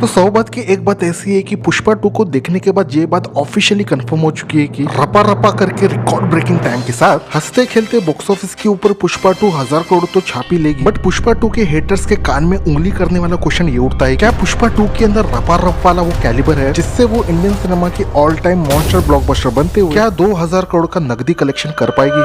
तो सौ बात की एक बात ऐसी है कि पुष्पा 2 को देखने के बाद ये बात ऑफिशियली कंफर्म हो चुकी है कि रपा रपा करके रिकॉर्ड ब्रेकिंग टाइम के साथ हंसते खेलते बॉक्स ऑफिस के ऊपर पुष्पा 2 1000 करोड़ तो छापी लेगी। बट पुष्पा 2 के हेटर्स के कान में उंगली करने वाला क्वेश्चन ये उठता है, क्या पुष्पा 2 के अंदर रपा रप वाला वो कैलिबर है जिससे वो इंडियन सिनेमा की ऑल टाइम मॉन्स्टर ब्लॉकबस्टर बनते हुए क्या 2000 करोड़ का नकदी कलेक्शन कर पाएगी।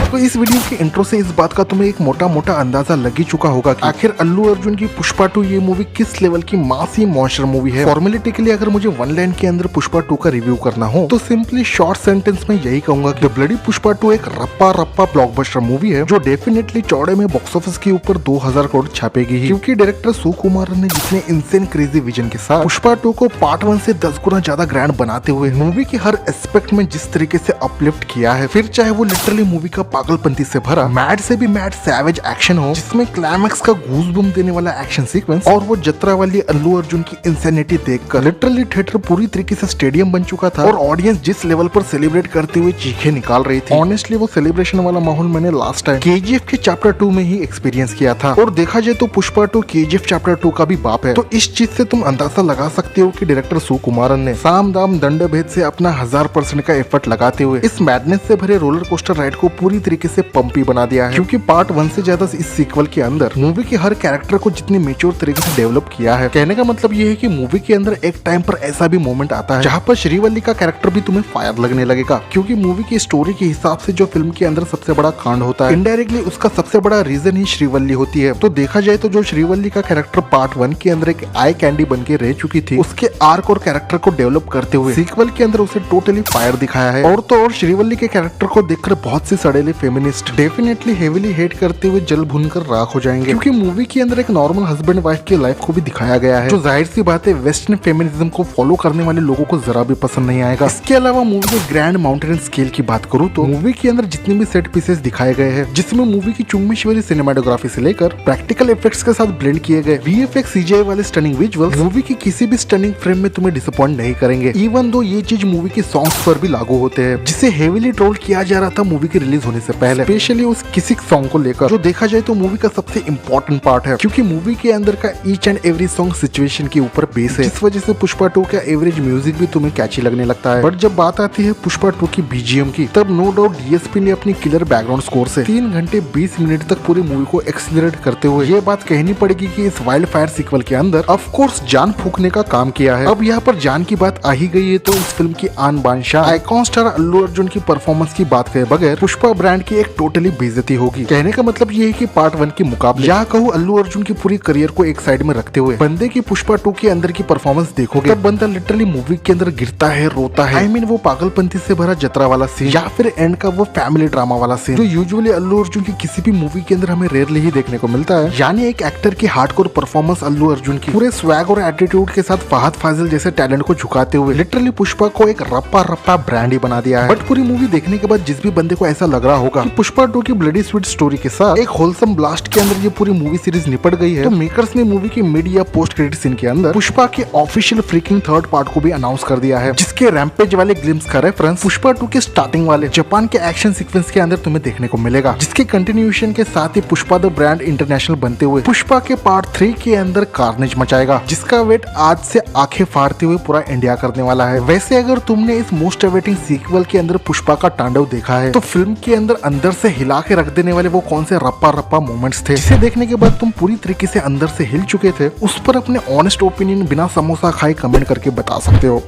तो इस वीडियो के इंट्रो से इस बात का तुम्हें एक मोटा मोटा अंदाजा लग ही चुका होगा कि आखिर अल्लू अर्जुन की पुष्पा 2 ये मूवी किस लेवल की मासी मॉन्स्टर मूवी है। फॉर्मेलिटी के लिए अगर मुझे वन लाइन के अंदर पुष्पा 2 का रिव्यू करना हो तो सिंपली शॉर्ट सेंटेंस में यही कहूंगा कि ब्लडी पुष्पा 2 एक रप्पा रप्पा ब्लॉकबस्टर मूवी है जो डेफिनेटली चौड़े में बॉक्स ऑफिस के ऊपर 2000 करोड़ छापेगी ही, क्योंकि डायरेक्टर सुकुमारन ने जितने इंसेन क्रेजी विजन के साथ पुष्पा 2 को पार्ट 1 से 10 गुना ज्यादा ग्रैंड बनाते हुए मूवी के हर एस्पेक्ट में जिस तरीके से अपलिफ्ट किया है, फिर चाहे वो लिटरली मूवी का पागलपंती से भरा मैड से भी मैड सैवेज एक्शन हो जिसमें क्लाइमैक्स का गूज़बम्प देने वाला एक्शन सीक्वेंस और वो जत्रा वाली अल्लू अर्जुन की इंसैनिटी देखकर लिटरली थिएटर पूरी तरीके से स्टेडियम बन चुका था और ऑडियंस जिस लेवल पर सेलिब्रेट करते हुए चीखें निकाल रही थी, ऑनेस्टली वो सेलिब्रेशन वाला माहौल मैंने लास्ट टाइम केजीएफ के चैप्टर 2 में ही एक्सपीरियंस किया था। और देखा जाए तो पुष्पा 2 केजीएफ चैप्टर 2 का भी बाप है। तो इस चीज से तुम अंदाजा लगा सकते हो कि डायरेक्टर सुकुमारन ने साम दाम दंड भेद से अपना 1000% का एफर्ट लगाते हुए इस मैडनेस से भरे रोलर कोस्टर राइड को पूरी तरीके से पंपी बना दिया है, क्योंकि पार्ट 1 से ज्यादा इस सीक्वल के अंदर मूवी के हर कैरेक्टर को जितनी मेच्योर तरीके से डेवलप किया है। कहने का मतलब ये है कि मूवी के अंदर एक टाइम पर ऐसा भी मोमेंट आता है जहाँ पर श्रीवल्ली का कैरेक्टर भी तुम्हें फायर लगने लगेगा, क्योंकि मूवी की स्टोरी के हिसाब से जो फिल्म के अंदर सबसे बड़ा कांड होता है इनडायरेक्टली उसका सबसे बड़ा रीजन ही श्रीवल्ली होती है। तो देखा जाए तो जो श्रीवल्ली का कैरेक्टर पार्ट 1 के अंदर एक आई कैंडी बन के रह चुकी थी, उसके आर्क और कैरेक्टर को डेवलप करते हुए सीक्वल के अंदर उसे टोटली फायर दिखाया है। और तो और श्रीवल्ली के कैरेक्टर को देखकर बहुत से सड़ेले फेमिनिस्ट डेफिनेटली हेवीली हेट करते हुए जल भुनकर राख हो जाएंगे, क्योंकि मूवी के अंदर एक नॉर्मल हस्बैंड वाइफ की लाइफ को भी दिखाया गया है जो जाहिर सी बात है वेस्टर्न फेमिनिज्म को फॉलो करने वाले लोगों को जरा भी पसंद नहीं आएगा। इसके अलावा मूवी के ग्रैंड माउंटेन स्केल की बात करूँ तो मूवी के अंदर जितने भी सेट पीसेस दिखाए गए हैं, जिसमें मूवी की चुम्बेश्वरी सिनेमाटोग्राफी से लेकर प्रैक्टिकल इफेक्ट्स के साथ ब्लेंड किए गए वीएफएक्स सीजीआई वाले स्टनिंग विजुअल्स मूवी की किसी भी स्टनिंग फ्रेम में तुम्हें डिसअपॉइंट नहीं करेंगे। इवन दो ये चीज मूवी के सॉन्ग्स पर भी लागू होते हैं, जिसे हेवीली ट्रोल किया जा रहा था मूवी के रिलीज होने से पहले, स्पेशली उस किसी सॉन्ग को लेकर, जो देखा जाए तो मूवी का सबसे इंपॉर्टेंट पार्ट है, क्योंकि मूवी के अंदर का each and every song situation के ऊपर बेस है, जिस वजह से पुष्पा 2 का एवरेज म्यूजिक भी तुम्हें कैची लगने लगता है। बट जब बात आती है पुष्पा 2 की बीजीएम की, तब नो डाउट डीएसपी ने अपनी किलर बैकग्राउंड स्कोर से 3 घंटे 20 मिनट तक पूरी मूवी को एक्सीलरेट करते हुए ये बात कहनी पड़ेगी कि इस वाइल्ड फायर सीक्वल के अंदर ऑफ कोर्स जान फूकने का काम किया है। अब यहाँ पर जान की बात आ ही गई है तो इस फिल्म की आन बान शान आइकॉन स्टार अल्लू अर्जुन की परफॉर्मेंस की बात करे बगैर पुष्पा ब्रांड की एक टोटली बेइज्जती होगी। कहने का मतलब ये है कि पार्ट 1 के मुकाबले या कहूँ अल्लू अर्जुन की पूरी करियर को एक साइड में रखते हुए बंदे की पुष्पा 2 के अंदर की परफॉर्मेंस देखोगे तब बंदा लिटरली मूवी के अंदर गिरता है, रोता है। I mean वो पागलपंती से भरा जतरा वाला सीन या फिर एंड का वो फैमिली ड्रामा वाला सीन जो यूजुअली अल्लू अर्जुन की किसी भी मूवी के अंदर हमें रेयरली ही देखने को मिलता है। यानी एक एक्टर की हार्डकोर परफॉर्मेंस अल्लू अर्जुन की पूरे स्वैग और एटीट्यूड के साथ फहद फाजिल जैसे टैलेंट को झुकाते हुए लिटरली पुष्पा को एक रप्पा रप्पा ब्रांड ही बना दिया है। बट पूरी मूवी देखने के बाद जिस भी बंदे को ऐसा लग रहा होगा कि पुष्पा 2 की ब्लडी स्वीट स्टोरी के साथ एक होलसम ब्लास्ट के अंदर ये पूरी मूवी सीरीज निपट गई है, तो मेकर्स ने मूवी की मिड या पोस्ट क्रेडिट सीन के अंदर पुष्पा के ऑफिशियल फ्रीकिंग थर्ड पार्ट को भी अनाउंस कर दिया है, जिसके रैम्पेज वाले ग्लिम्स का रेफरेंस पुष्पा 2 के स्टार्टिंग वाले जापान के एक्शन सीक्वेंस के अंदर तुम्हें देखने को मिलेगा, जिसके कंटिन्यूएशन के साथ ही पुष्पा द ब्रांड इंटरनेशनल बनते हुए पुष्पा के पार्ट 3 के अंदर कार्नेज मचाएगा, जिसका वेट आज से आंखें फाड़ते हुए पूरा इंडिया करने वाला है। वैसे अगर तुमने इस मोस्ट अवेटिंग सीक्वल के अंदर पुष्पा का तांडव देखा है तो फिल्म के अंदर से हिला के रख देने वाले वो कौन से रप्पा रप्पा मोमेंट्स थे जिसे देखने के बाद तुम पूरी तरीके से अंदर से हिल चुके थे, उस पर अपने ऑनेस्ट ओपिनियन बिना समोसा खाए कमेंट करके बता सकते हो।